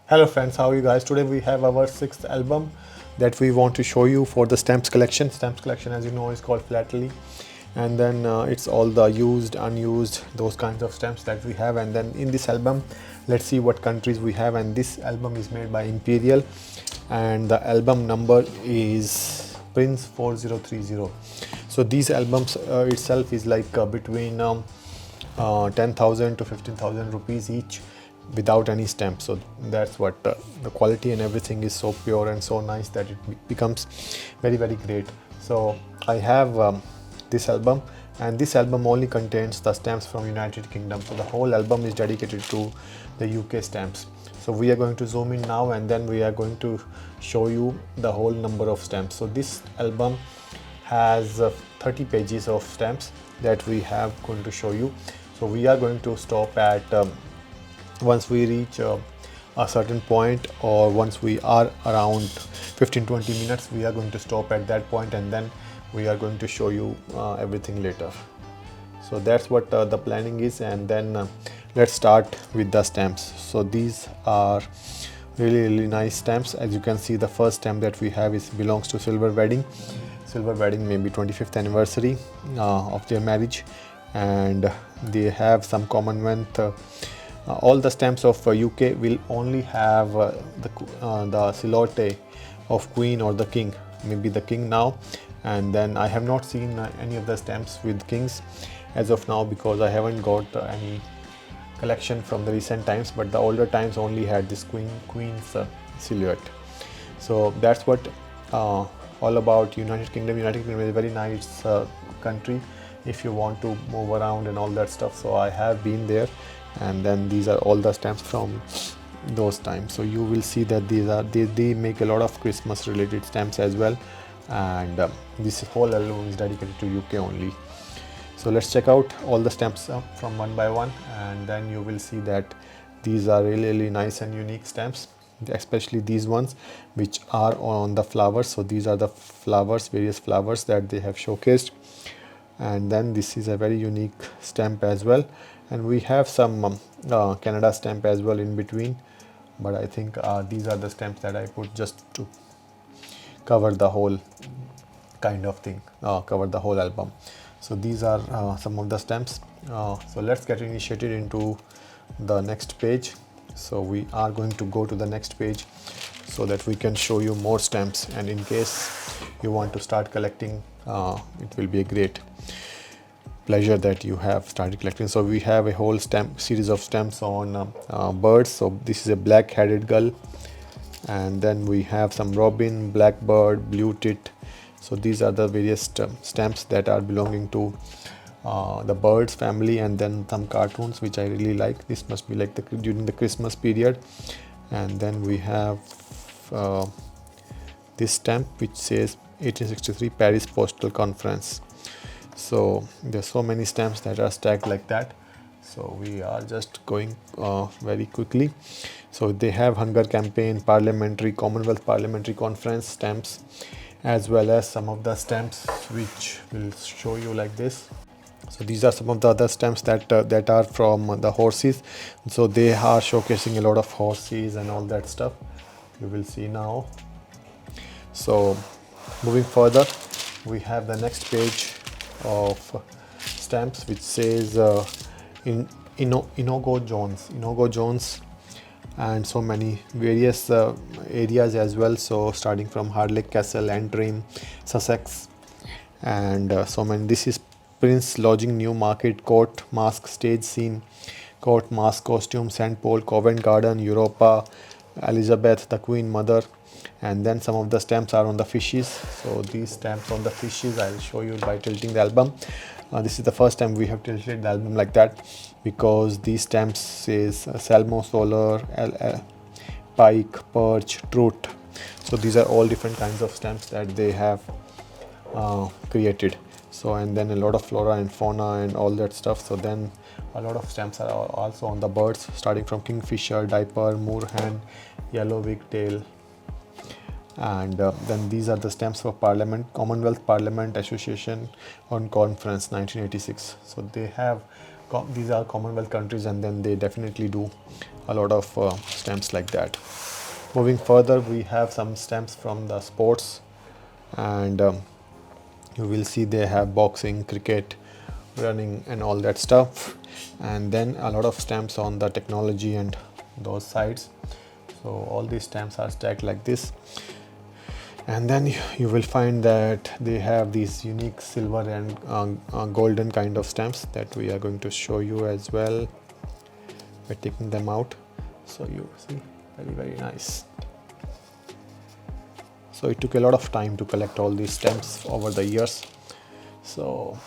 Hello friends, how are you guys? Today we have our sixth album that we want to show you for the stamps collection. Stamps collection, as you know, is called Philately, and then it's all the used, unused, those kinds of stamps that we have. And then in this album, let's see what countries we have. And this album is made by Imperial, and the album number is Prince 4030. So these albums itself is like between 10,000 to 15,000 rupees each, without any stamp. So that's what the quality and everything is so pure and so nice that it becomes very great. So I have this album, and this album only contains the stamps from United Kingdom. So the whole album is dedicated to the UK stamps. So we are going to zoom in now, and then we are going to show you the whole number of stamps. So this album has 30 pages of stamps that we have going to show you. So we are going to stop at once we reach a certain point, or once we are around 15-20 minutes, we are going to stop at that point, and then we are going to show you everything later. So that's what the planning is. And then let's start with the stamps. So these are really nice stamps. As you can see, the first stamp that we have is belongs to Silver Wedding, maybe 25th anniversary of their marriage, and they have some Commonwealth. All the stamps of UK will only have the silhouette of Queen or the King, maybe the King now. And then I have not seen any of the stamps with kings as of now, because I haven't got any collection from the recent times, but the older times only had this Queen's silhouette. So that's what all about United Kingdom. United Kingdom is a very nice country if you want to move around and all that stuff. So I have been there, and then these are all the stamps from those times. So you will see that they make a lot of Christmas related stamps as well, and this whole album is dedicated to UK only. So let's check out all the stamps from one by one, and then you will see that these are really nice and unique stamps, especially these ones which are on the flowers. So these are the flowers, various flowers that they have showcased. And then this is a very unique stamp as well, and we have some Canada stamp as well in between, but I think these are the stamps that I put just to cover the whole kind of thing, cover the whole album. So these are some of the stamps. So let's get initiated into the next page. So we are going to go to the next page so that we can show you more stamps, and in case you want to start collecting, it will be a great pleasure that you have started collecting. So we have a whole stamp series of stamps on birds. So this is a black-headed gull, and then we have some robin, blackbird, blue tit. So these are the various stamps that are belonging to the birds family, and then some cartoons which I really like. This must be like during the Christmas period. And then we have this stamp which says 1863 Paris Postal Conference. So there's so many stamps that are stacked like that. So we are just going very quickly. So they have Hunger Campaign, Parliamentary, Commonwealth Parliamentary Conference stamps, as well as some of the stamps which will show you like this. So these are some of the other stamps that are from the horses. So they are showcasing a lot of horses and all that stuff. You will see now. So moving further, we have the next page of stamps which says Inogo Jones, and so many various areas as well. So starting from Hardwick Castle, Antrim, Sussex, and so many. This is Prince Lodging, Newmarket, Court Mask Stage Scene, Court Mask Costume, St. Paul, Covent Garden, Europa, Elizabeth, the Queen Mother. And then some of the stamps are on the fishes. So these stamps on the fishes I'll show you by tilting the album. This is the first time we have tilted the album like that, because these stamps says Salmo, Solar, Pike, Perch, Truth. So these are all different kinds of stamps that they have created. So, and then a lot of flora and fauna and all that stuff. So then a lot of stamps are also on the birds, starting from Kingfisher, Diaper, Moorhen, Yellow Wigtail. And then these are the stamps for Parliament, Commonwealth Parliament Association on Conference 1986. So they have these are Commonwealth countries, and then they definitely do a lot of stamps like that. Moving further, we have some stamps from the sports, and you will see they have boxing, cricket, running and all that stuff, and then a lot of stamps on the technology and those sides. So all these stamps are stacked like this, and then you will find that they have these unique silver and golden kind of stamps that we are going to show you as well by taking them out. So you see, very nice. So it took a lot of time to collect all these stamps over the years, so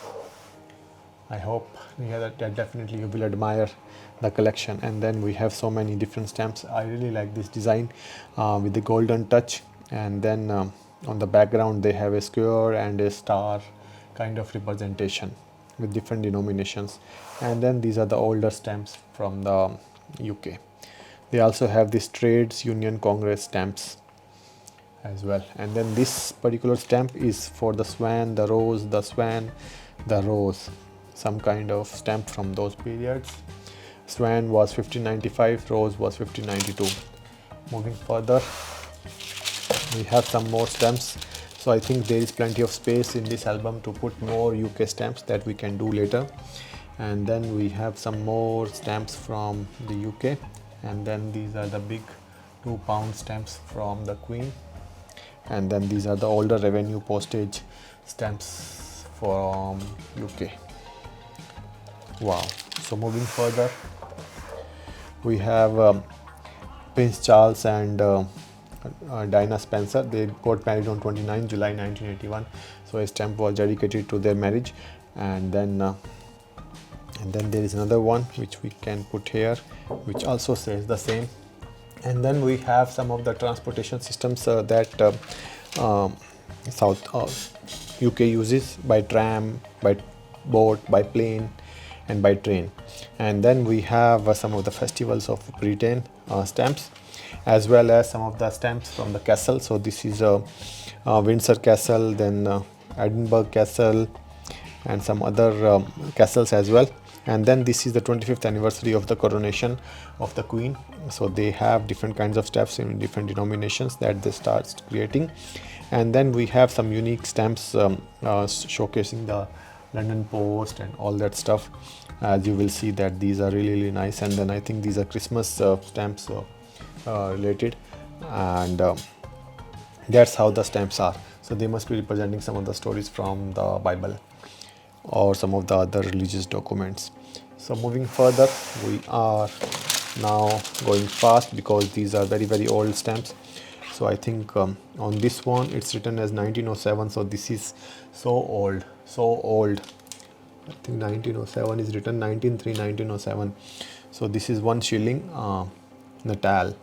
I hope that definitely you will admire the collection. And then we have so many different stamps. I really like this design with the golden touch, and then on the background they have a square and a star kind of representation with different denominations. And then these are the older stamps from the UK. They also have these Trades Union Congress stamps as well. And then this particular stamp is for the swan, the rose, the swan, the rose, some kind of stamp from those periods. Swan was 1595, rose was 1592. Moving further, we have some more stamps. So I think there is plenty of space in this album to put more UK stamps that we can do later. And then we have some more stamps from the UK, and then these are the big £2 stamps from the Queen, and then these are the older revenue postage stamps from UK. Wow. So moving further, we have Prince Charles and Diana Spencer. They got married on 29 July 1981, so a stamp was dedicated to their marriage. And then there is another one which we can put here, which also says the same. And then we have some of the transportation systems that South UK uses, by tram, by boat, by plane and by train. And then we have some of the festivals of Britain stamps, as well as some of the stamps from the castle. So this is Windsor Castle, then Edinburgh Castle, and some other castles as well. And then this is the 25th anniversary of the coronation of the Queen. So they have different kinds of stamps in different denominations that they start creating. And then we have some unique stamps showcasing the London Post and all that stuff. As you will see that these are really nice. And then I think these are Christmas stamps related, and that's how the stamps are. So they must be representing some of the stories from the Bible or some of the other religious documents. So moving further, we are now going fast because these are very old stamps. So I think on this one it's written as 1907, so this is so old. I think 1907 is written 1907. So this is 1 shilling Natal.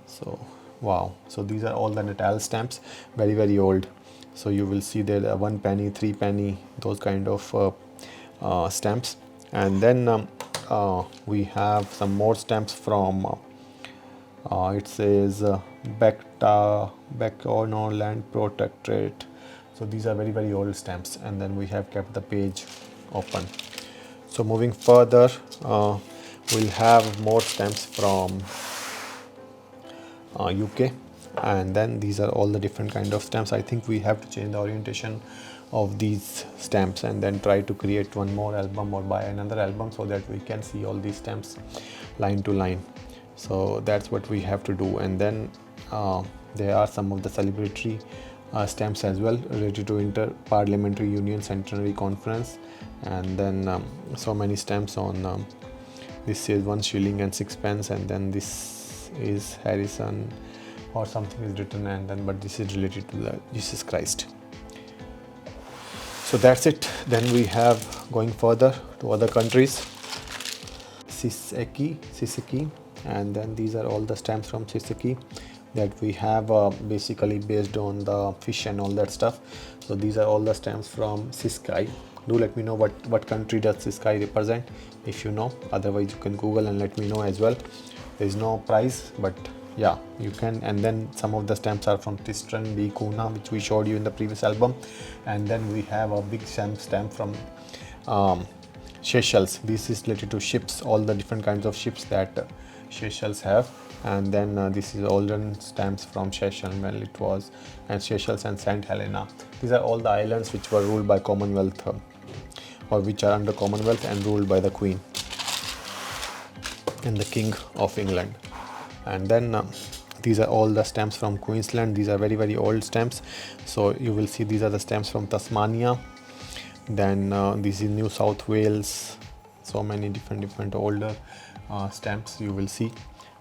So wow, so these are all the Natal stamps, very old. So you will see there 1 penny, 3 penny, those kind of stamps. And then we have some more stamps from it says Beckono Land Protectorate. So these are very old stamps, and then we have kept the page open. So moving further, we'll have more stamps from UK, and then these are all the different kind of stamps. I think we have to change the orientation of these stamps and then try to create one more album or buy another album so that we can see all these stamps line to line. So that's what we have to do. And then there are some of the celebratory stamps as well related to Inter-Parliamentary Union Centenary Conference. And then so many stamps on this says 1 shilling and 6 pence, and then this is Harrison or something is written, and then but this is related to the Jesus Christ. So that's it. Then we have, going further to other countries, Sisiki, and then these are all the stamps from Sisiki that we have basically based on the fish and all that stuff. So these are all the stamps from Siskai. Do let me know what country does Siskai represent if you know. Otherwise you can Google and let me know as well. There is no price, but yeah, you can. And then some of the stamps are from Tristan da Cunha, which we showed you in the previous album. And then we have a big stamp from Seychelles. This is related to ships, all the different kinds of ships that Seychelles have. And then this is olden stamps from Seychelles when it was, and Seychelles and Saint Helena. These are all the islands which were ruled by Commonwealth or which are under Commonwealth and ruled by the Queen and the King of England. And then these are all the stamps from Queensland. These are very, very old stamps. So you will see these are the stamps from Tasmania. Then this is New South Wales. So many different older stamps you will see,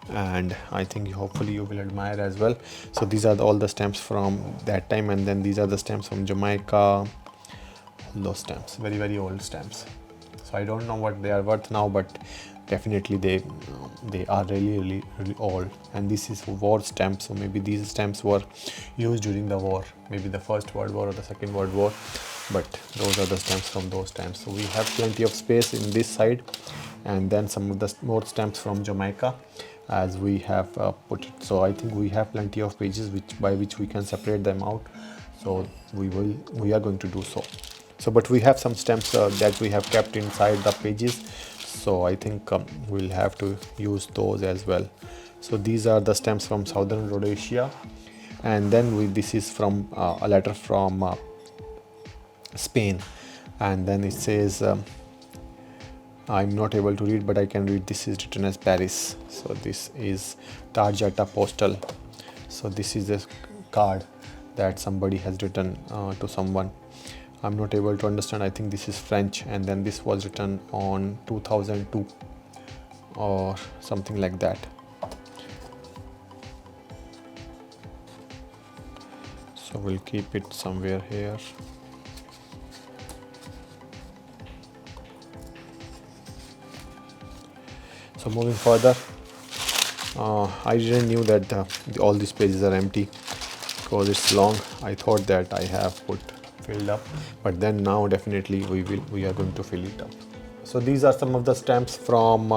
and I think hopefully you will admire as well. So these are all the stamps from that time, and then these are the stamps from Jamaica. Those stamps, very, very old stamps. So I don't know what they are worth now, but definitely they are really old. And this is war stamps, so maybe these stamps were used during the war, maybe the First World War or the Second World War, but those are the stamps from those times. So we have plenty of space in this side, and then some of the more stamps from Jamaica as we have put it. So I think we have plenty of pages by which we can separate them out, so we are going to do so. But we have some stamps that we have kept inside the pages, so I think we'll have to use those as well. So these are the stamps from Southern Rhodesia, and then this is from a letter from Spain, and then it says I'm not able to read, but I can read. This is written as Paris. So this is Tarjeta Postal. So this is a card that somebody has written to someone. I'm not able to understand. I think this is French, and then this was written on 2002 or something like that. So we'll keep it somewhere here. So moving further, I didn't knew that all these pages are empty because it's long. I thought that I have filled up, but then now definitely we are going to fill it up. So these are some of the stamps from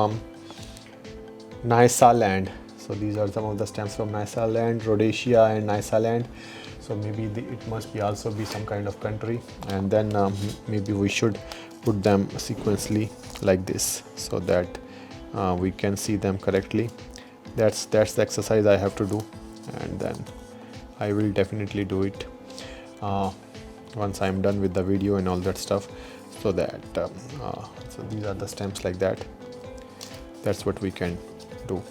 Nyasaland. So these are some of the stamps from Nyasaland, Rhodesia and Nyasaland. So maybe it must be also be some kind of country, and then maybe we should put them sequentially like this so that we can see them correctly. That's the exercise I have to do, and then I will definitely do it once I'm done with the video and all that stuff. So that so these are the stamps like that. That's what we can do.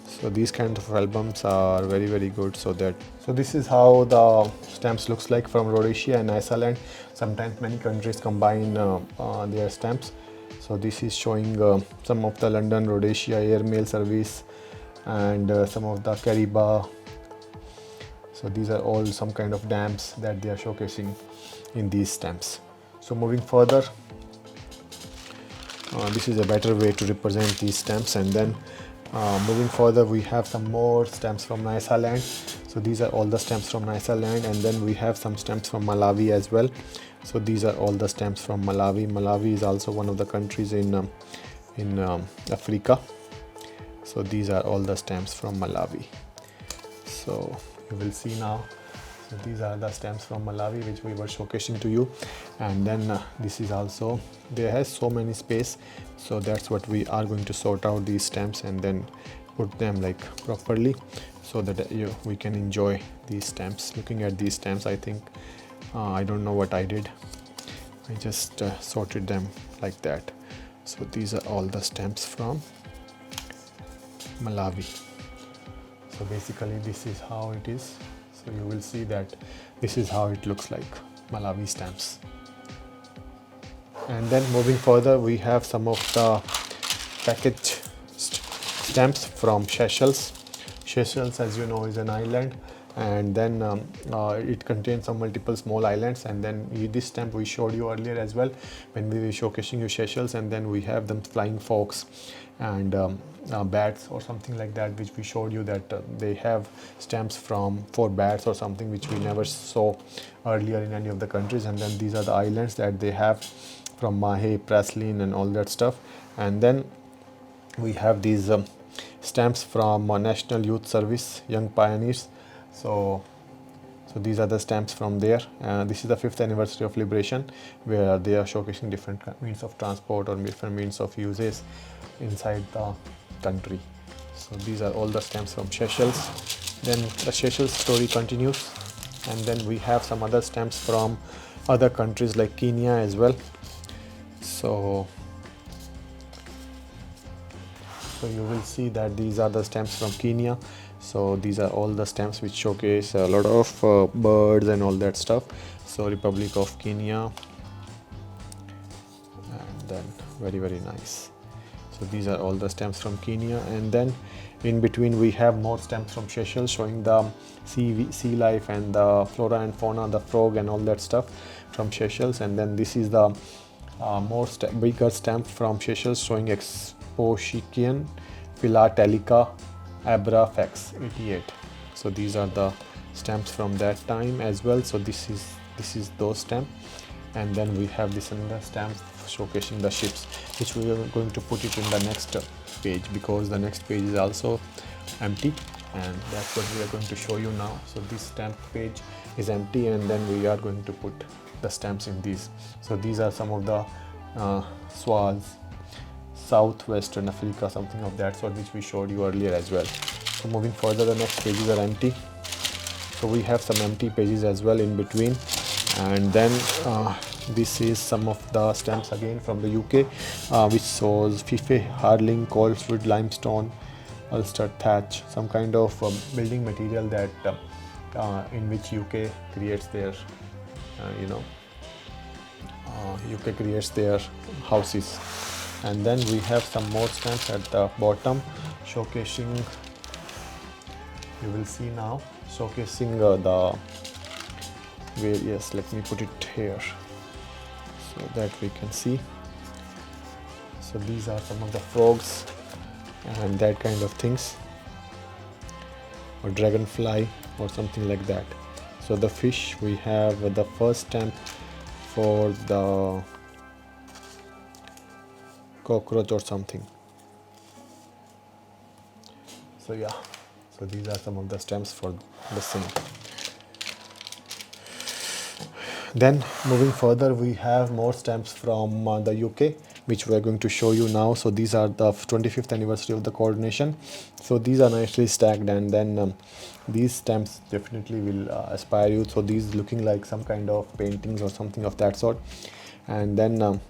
So these kind of albums are very, very good. So this is how the stamps looks like from Rhodesia and Nyasaland. Sometimes many countries combine their stamps. So this is showing some of the London Rhodesia airmail service and some of the Kariba. So these are all some kind of dams that they are showcasing in these stamps. So moving further, this is a better way to represent these stamps. And then moving further, we have some more stamps from Nyasaland. So these are all the stamps from Nyasaland, and then we have some stamps from Malawi as well. So these are all the stamps from Malawi. Malawi is also one of the countries in Africa. So these are all the stamps from Malawi. So you will see now. So these are the stamps from Malawi which we were showcasing to you. And then this is also, there has so many space. So that's what we are going to sort out these stamps and then put them like properly so that we can enjoy these stamps. Looking at these stamps, I think I don't know what I did. I just sorted them like that. So these are all the stamps from Malawi. So basically this is how it is. So you will see that this is how it looks like, Malawi stamps. And then moving further, we have some of the package stamps from Seychelles. Seychelles, as you know, is an island, and then it contains some multiple small islands. And then this stamp we showed you earlier as well when we were showcasing you Seychelles. And then we have them flying fox and bats or something like that, which we showed you that they have stamps for bats or something which we never saw earlier in any of the countries. And then these are the islands that they have from Mahé, Praslin and all that stuff. And then we have these stamps from National Youth Service, Young Pioneers. So So these are the stamps from there. This is the 5th anniversary of liberation, where they are showcasing different means of transport or different means of uses inside the country. So these are all the stamps from Seychelles. Then the Seychelles story continues, and then we have some other stamps from other countries like Kenya as well. So you will see that these are the stamps from Kenya. So these are all the stamps which showcase a lot of birds and all that stuff. So Republic of Kenya, and then very nice. So these are all the stamps from Kenya, and then in between we have more stamps from Seychelles showing the sea life and the flora and fauna, the frog and all that stuff from Seychelles. And then this is the bigger stamp from Seychelles showing Exposition Philatelica Abrafax 88. So these are the stamps from that time as well. So this is those stamps. And then we have this another stamp showcasing the ships, which we are going to put it in the next page, because the next page is also empty, and that's what we are going to show you now. So this stamp page is empty, and then we are going to put the stamps in these. So these are some of the swans, southwestern Africa, something of that sort, which we showed you earlier as well. So moving further, the next pages are empty. So we have some empty pages as well in between. And then this is some of the stamps again from the UK, which shows Fife, Harling, Coleswood, limestone, Ulster thatch, some kind of building material that in which UK creates their UK creates their houses. And then we have some more stamps at the bottom showcasing, you will see now, showcasing the various, let me put it here so that we can see. So these are some of the frogs and that kind of things, or dragonfly or something like that. So the fish, we have the first stamp for the cockroach or something. So yeah, so these are some of the stamps for the same. Then moving further, we have more stamps from the UK, which we are going to show you now. So these are the 25th anniversary of the coronation. So these are nicely stacked, and then these stamps definitely will inspire you. So these looking like some kind of paintings or something of that sort. And then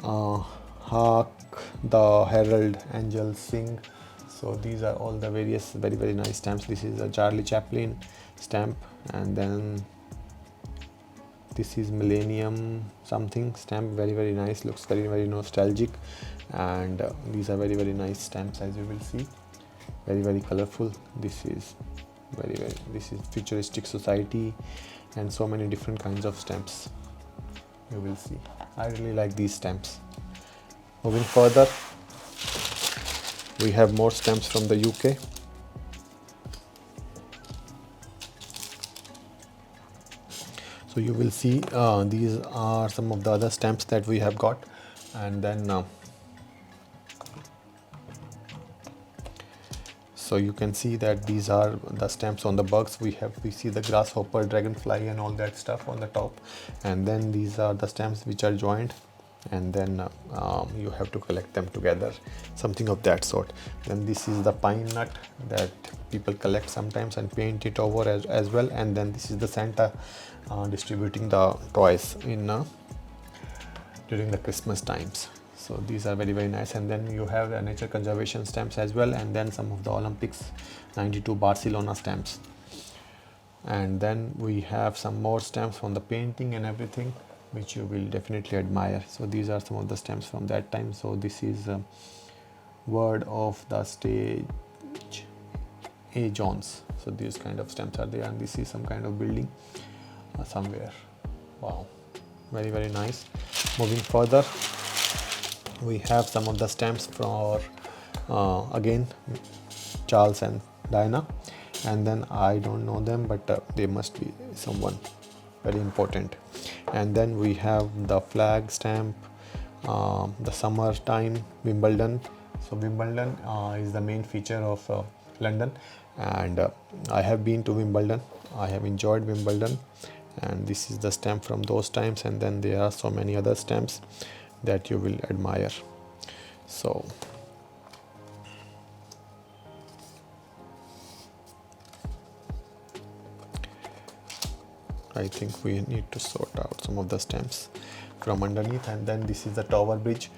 Hark the Herald Angels Sing. So these are all the various very nice stamps. This is a Charlie Chaplin stamp, and then this is Millennium something stamp, very nice, looks very nostalgic. And these are very nice stamps, as you will see, very colorful. This is this is Futuristic Society, and so many different kinds of stamps you will see. I really like these stamps. Moving further, we have more stamps from the UK. So you will see these are some of the other stamps that we have got. And then so you can see that these are the stamps on the bugs. We see the grasshopper, dragonfly and all that stuff on the top, and then these are the stamps which are joined, and then you have to collect them together, something of that sort. Then this is the pine nut that people collect sometimes and paint it over as well. And then this is the Santa distributing the toys in during the Christmas times. So these are very nice. And then you have the nature conservation stamps as well, and then some of the Olympics 92 Barcelona stamps. And then we have some more stamps from the painting and everything, which you will definitely admire. So these are some of the stamps from that time. So this is Word of the Stage A. Jones. So these kind of stamps are there, and this is some kind of building somewhere. Wow, very nice. Moving further, we have some of the stamps for again Charles and Diana, and then I don't know them, but they must be someone very important. And then we have the flag stamp, the summertime Wimbledon. So Wimbledon is the main feature of London, and I have been to Wimbledon I have enjoyed Wimbledon, and this is the stamp from those times, and then there are so many other stamps that you will admire. So I think we need to sort out some of the stamps from underneath. And then this is the Tower Bridge.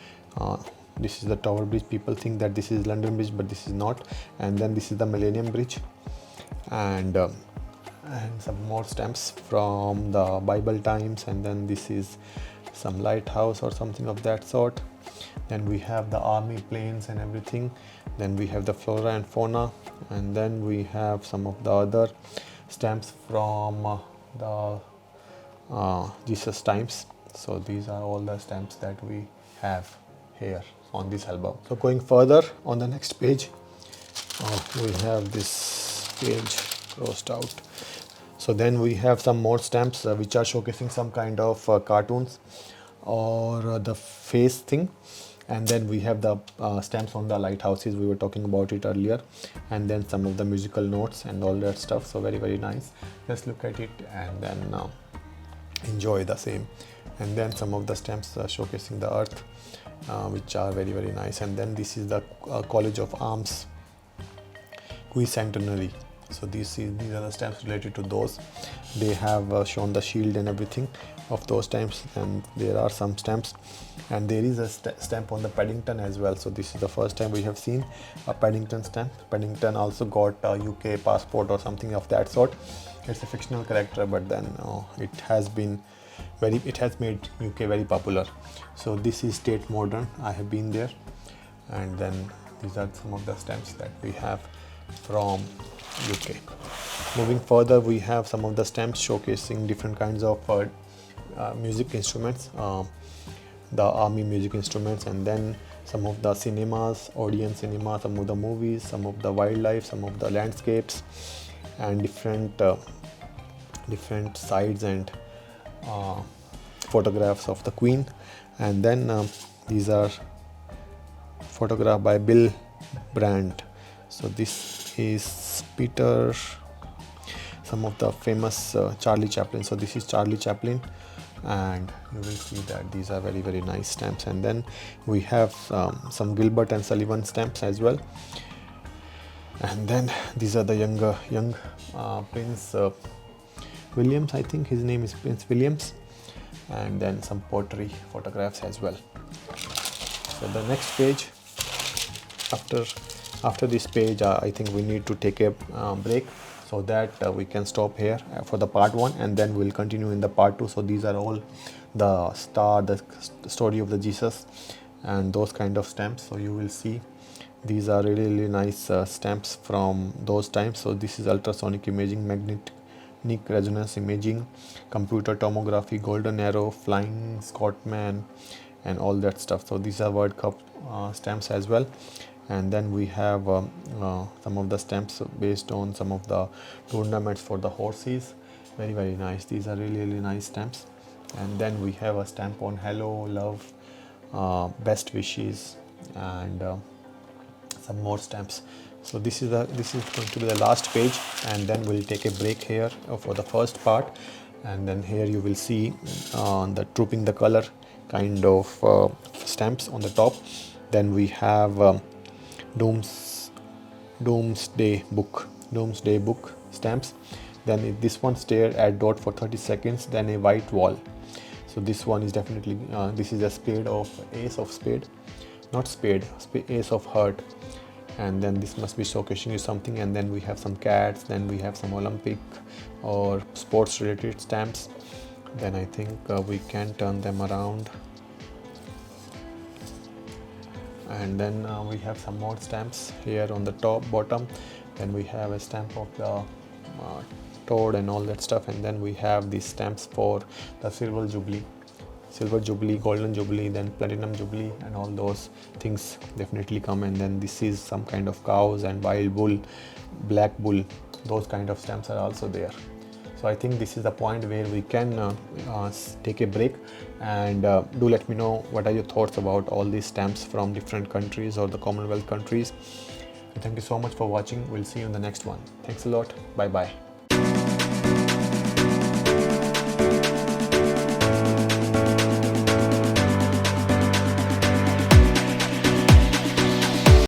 This is the Tower Bridge. People think that this is London Bridge, but this is not. And then this is the Millennium Bridge, and some more stamps from the Bible times. And then this is some lighthouse or something of that sort. Then we have the army planes and everything. Then we have the flora and fauna, and then we have some of the other stamps from the Jesus times. So these are all the stamps that we have here on this album. So going further on the next page, we have this page crossed out. So then we have some more stamps which are showcasing some kind of cartoons or the face thing. And then we have the stamps on the lighthouses, we were talking about it earlier, and then some of the musical notes and all that stuff. So very, very nice. Just look at it and then enjoy the same. And then some of the stamps showcasing the earth, which are very, very nice. And then this is the College of Arms Centenary. So these are the stamps related to those. They have shown the shield and everything of those times, and there are some stamps, and there is a stamp on the Paddington as well. So this is the first time we have seen a Paddington stamp. Paddington also got a UK passport or something of that sort. It's a fictional character, but then it has made UK very popular. So this is Tate Modern. I have been there, and then these are some of the stamps that we have from UK. Moving further, we have some of the stamps showcasing different kinds of music instruments, the army music instruments, and then some of the cinemas, audience cinema, some of the movies, some of the wildlife, some of the landscapes, and different sides and photographs of the Queen. And then these are photographed by Bill Brandt. So this is Peter, some of the famous Charlie Chaplin. So this is Charlie Chaplin, and you will see that these are very, very nice stamps. And then we have some Gilbert and Sullivan stamps as well. And then these are the young Prince Williams, I think his name is Prince Williams. And then some pottery photographs as well. So the next page, after this page, I think we need to take a break, so that we can stop here for the part 1, and then we'll continue in the part 2. So these are all the story of the Jesus and those kind of stamps. So you will see these are really, really nice stamps from those times. So this is ultrasonic imaging, magnetic resonance imaging, computer tomography, golden arrow, flying Scotsman, and all that stuff. So these are World Cup stamps as well. And then we have some of the stamps based on some of the tournaments for the horses. Very, very nice. These are really, really nice stamps. And then we have a stamp on hello, love, best wishes, and some more stamps. So this is going to be the last page, and then we'll take a break here for the first part. And then here you will see the trooping the color kind of stamps on the top. Then we have Doomsday Book stamps. Then this one stare at dot for 30 seconds, then a white wall. So this one is definitely this is a spade of ace of spade, not spade, ace of heart. And then this must be showcasing you something. And then we have some cats, then we have some Olympic or sports related stamps. Then I think we can turn them around. And then we have some more stamps here on the bottom. Then we have a stamp of the toad and all that stuff. And then we have these stamps for the silver jubilee, golden jubilee, then platinum jubilee, and all those things definitely come. And then this is some kind of cows and wild bull, black bull, those kind of stamps are also there. So I think this is the point where we can take a break, and do let me know what are your thoughts about all these stamps from different countries or the Commonwealth countries. Thank you so much for watching. We'll see you in the next one. Thanks a lot. Bye bye.